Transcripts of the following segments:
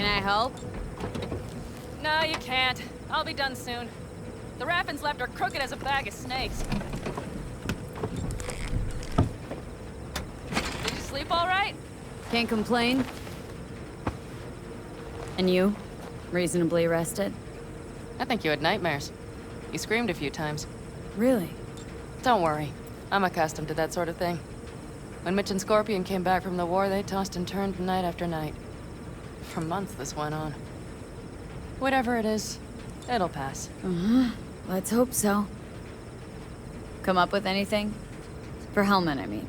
Can I help? No, you can't. I'll be done soon. The raffins left are crooked as a bag of snakes. Did you sleep all right? Can't complain. And you? Reasonably rested? I think you had nightmares. You screamed a few times. Really? Don't worry. I'm accustomed to that sort of thing. When Mitch and Scorpion came back from the war, they tossed and turned night after night. For months this went on. Whatever it is, it'll pass. Let's hope so. Come up with anything? For Hellman, I mean.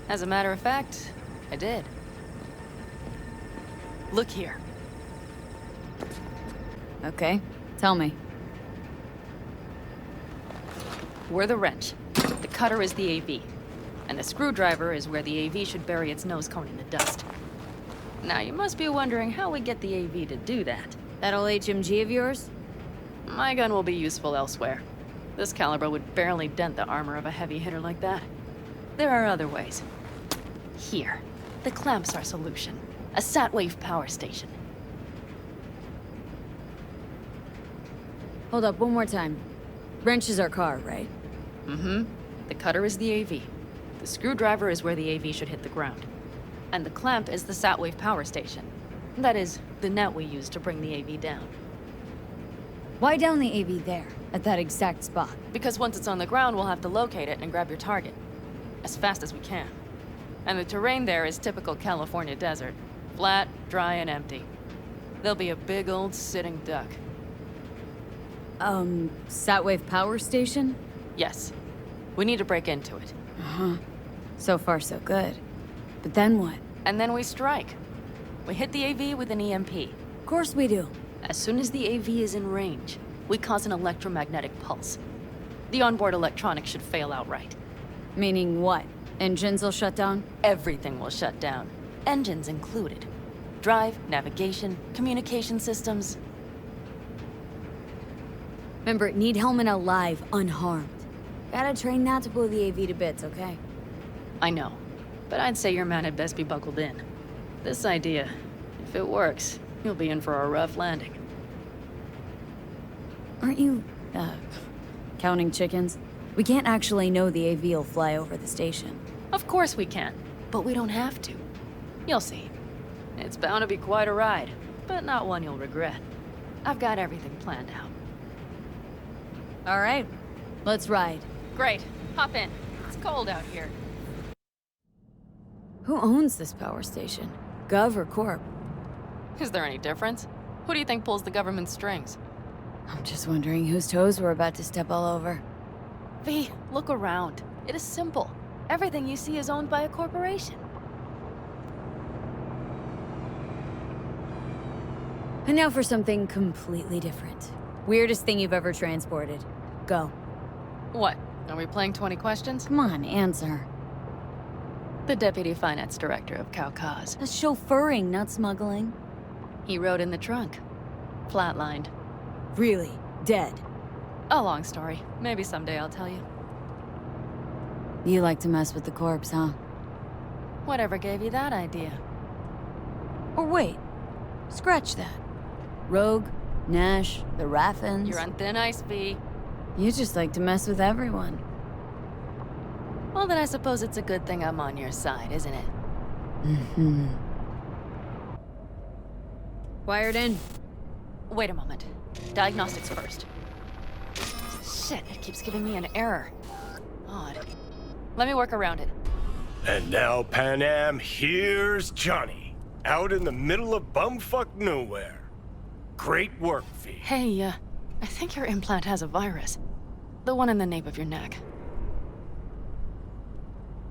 As a matter of fact, I did. Look here. Okay, tell me. We're the wrench. The cutter is the AV. And the screwdriver is where the AV should bury its nose cone in the dust. Now, you must be wondering how we get the AV to do that. That old HMG of yours? My gun will be useful elsewhere. This caliber would barely dent the armor of a heavy hitter like that. There are other ways. Here. The clamp's our solution. A sat-wave power station. Hold up, one more time. Wrench is our car, right? Mm-hmm. The cutter is the AV. The screwdriver is where the AV should hit the ground. And the clamp is the sat-wave power station. That is, the net we use to bring the AV down. Why down the AV there, at that exact spot? Because once it's on the ground, we'll have to locate it and grab your target. As fast as we can. And the terrain there is typical California desert. Flat, dry, and empty. There'll be a big old sitting duck. Sat-wave power station? Yes. We need to break into it. So far, so good. But then what? And then we strike. We hit the AV with an EMP. Of course we do. As soon as the AV is in range, we cause an electromagnetic pulse. The onboard electronics should fail outright. Meaning what? Engines will shut down? Everything will shut down. Engines included. Drive, navigation, communication systems. Remember, need Hellman alive, unharmed. Gotta train not to blow the AV to bits, okay? I know. But I'd say your man had best be buckled in. This idea, if it works, you'll be in for a rough landing. Aren't you, counting chickens? We can't actually know the AV will fly over the station. Of course we can, but we don't have to. You'll see. It's bound to be quite a ride, but not one you'll regret. I've got everything planned out. All right, let's ride. Great. Hop in. It's cold out here. Who owns this power station? Gov or Corp? Is there any difference? Who do you think pulls the government's strings? I'm just wondering whose toes we're about to step all over. V, look around. It is simple. Everything you see is owned by a corporation. And now for something completely different. Weirdest thing you've ever transported. Go. What? Are we playing 20 questions? Come on, answer. The Deputy Finance Director of Caucase. That's chauffeuring, not smuggling. He rode in the trunk. Flatlined. Really? Dead? A long story. Maybe someday I'll tell you. You like to mess with the corpse, huh? Whatever gave you that idea? Or wait. Scratch that. Rogue, Nash, the Raffins. You're on thin ice, V. You just like to mess with everyone. Well, then I suppose it's a good thing I'm on your side, isn't it? Mm-hmm. Wired in. Wait a moment. Diagnostics first. Shit, it keeps giving me an error. Odd. Let me work around it. And now, Pan Am, here's Johnny. Out in the middle of bumfuck nowhere. Great work, V. Hey, I think your implant has a virus. The one in the nape of your neck.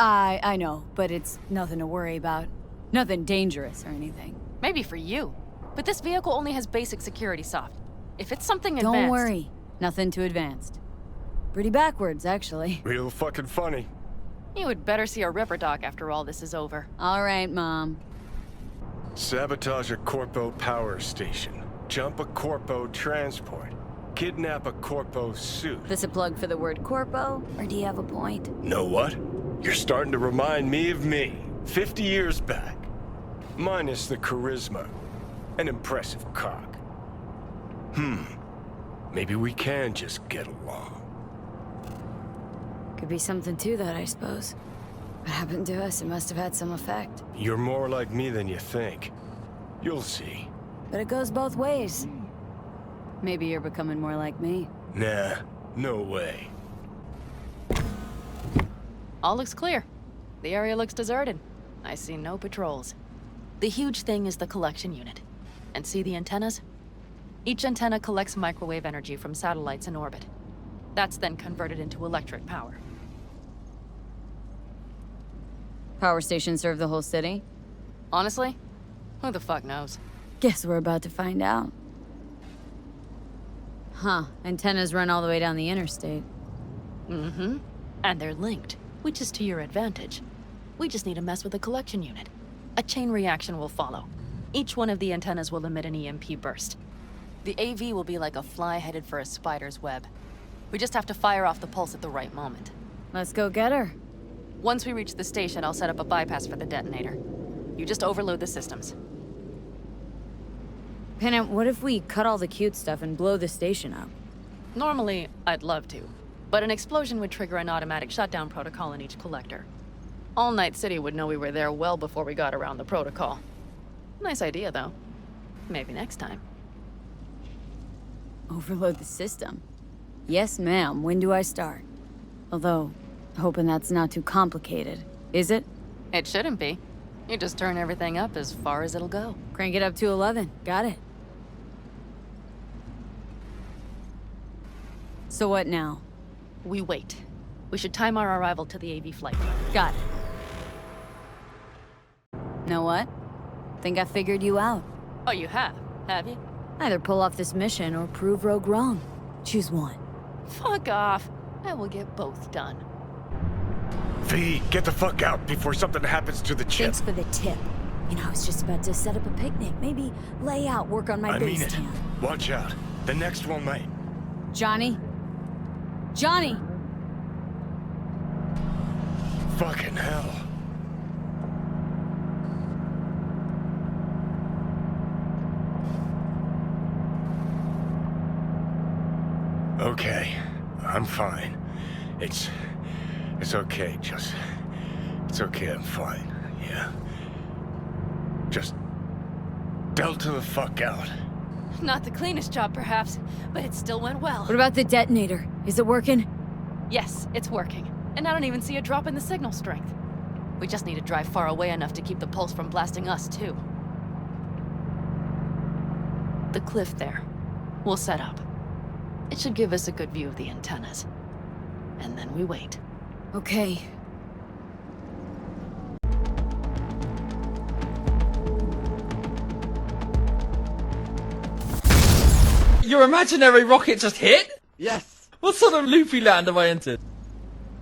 I know, but it's nothing to worry about. Nothing dangerous or anything. Maybe for you. But this vehicle only has basic security soft. If it's something Don't advanced... worry. Nothing too advanced. Pretty backwards, actually. Real fucking funny. You would better see a Ripper Doc after all this is over. All right, Mom. Sabotage a Corpo power station. Jump a Corpo transport. Kidnap a Corpo suit. This a plug for the word corpo, or do you have a point? Know what? You're starting to remind me of me, 50 years back. Minus the charisma. An impressive cock. Maybe we can just get along. Could be something to that, I suppose. What happened to us, it must have had some effect. You're more like me than you think. You'll see. But it goes both ways. Maybe you're becoming more like me. Nah, no way. All looks clear. The area looks deserted. I see no patrols. The huge thing is the collection unit. And see the antennas? Each antenna collects microwave energy from satellites in orbit. That's then converted into electric power. Power stations serve the whole city? Honestly, who the fuck knows? Guess we're about to find out. Huh, antennas run all the way down the interstate. Mm-hmm. And they're linked, which is to your advantage. We just need to mess with the collection unit. A chain reaction will follow. Each one of the antennas will emit an EMP burst. The AV will be like a fly headed for a spider's web. We just have to fire off the pulse at the right moment. Let's go get her. Once we reach the station, I'll set up a bypass for the detonator. You just overload the systems. Panam, what if we cut all the cute stuff and blow the station up? Normally, I'd love to, but an explosion would trigger an automatic shutdown protocol in each collector. All Night City would know we were there well before we got around the protocol. Nice idea, though. Maybe next time. Overload the system? Yes, ma'am. When do I start? Although, hoping that's not too complicated. Is it? It shouldn't be. You just turn everything up as far as it'll go. Crank it up to 11. Got it. So what now? We wait. We should time our arrival to the AV flight. Got it. Know what? Think I figured you out. Oh, you have you? Either pull off this mission or prove Rogue wrong. Choose one. Fuck off. I will get both done. V, get the fuck out before something happens to the chip. Thanks for the tip. You know, I was just about to set up a picnic. Maybe lay out, work on my I mean base it. camp. Watch out. The next one might. Johnny? Johnny! Fucking hell. Okay, I'm fine. It's okay, it's okay, I'm fine, yeah. Just delta the fuck out. Not the cleanest job, perhaps, but it still went well. What about the detonator? Is it working? Yes, it's working. And I don't even see a drop in the signal strength. We just need to drive far away enough to keep the pulse from blasting us, too. The cliff there. We'll set up. It should give us a good view of the antennas. And then we wait. Okay. Your imaginary rocket just hit? Yes. What sort of loopy land have I entered?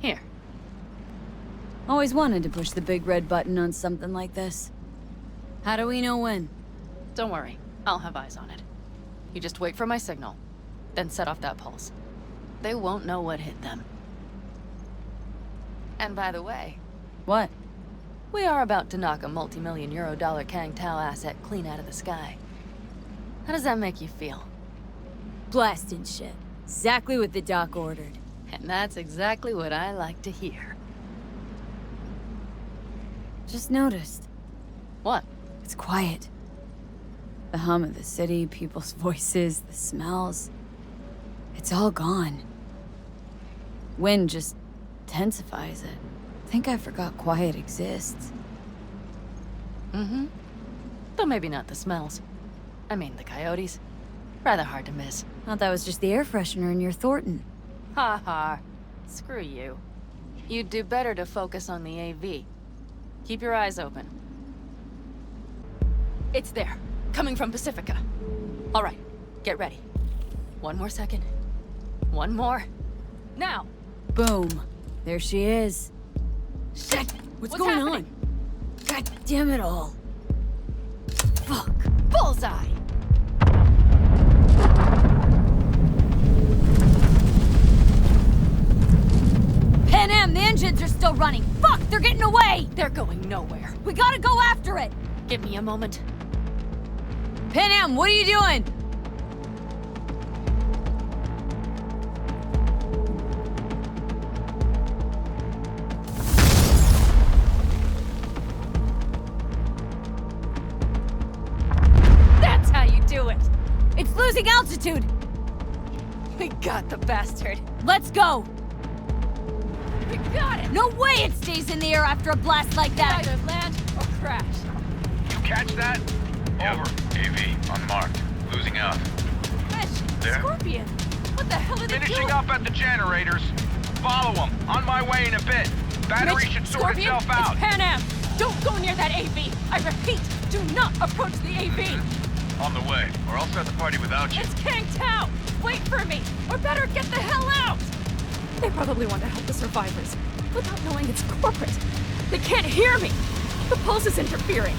Here. Always wanted to push the big red button on something like this. How do we know when? Don't worry. I'll have eyes on it. You just wait for my signal. Then set off that pulse. They won't know what hit them. And by the way, What? we are about to knock a multi-million euro Kang Tao asset clean out of the sky. How does that make you feel? Blasting shit. Exactly what the doc ordered. And that's exactly what I like to hear. Just noticed. What? It's quiet. The hum of the city, people's voices, the smells. It's all gone. Wind just intensifies it. I think I forgot quiet exists. Mm-hmm. Though maybe not the smells. I mean, the coyotes. Rather hard to miss. Thought that was just the air freshener in your Thornton. Ha ha. Screw you. You'd do better to focus on the AV. Keep your eyes open. It's there. Coming from Pacifica. All right. Get ready. One more second. One more. Now! Boom. There she is. Shit! What's going happening? on? God damn it all. Fuck. Bullseye! Pan Am, the engines are still running. Fuck, they're getting away. They're going nowhere. We gotta go after it. Give me a moment. Pan Am, what are you doing? That's how you do it! It's losing altitude! We got the bastard. Let's go! We got it! No way it stays in the air after a blast like that! Either land or crash. You catch that? Over. AV, unmarked. Losing out. Fish! There? Scorpion! What the hell are they Finishing doing? up at the generators. Follow them. On my way in a bit. Battery Mitch, should sort Scorpion, itself out. It's Pan Am! Don't go near that AV! I repeat, do not approach the AV! On the way, or I'll start the party without you. It's Kang Tao! Wait for me! Or better get the hell out! They probably want to help the survivors, without knowing it's corporate. They can't hear me! The pulse is interfering.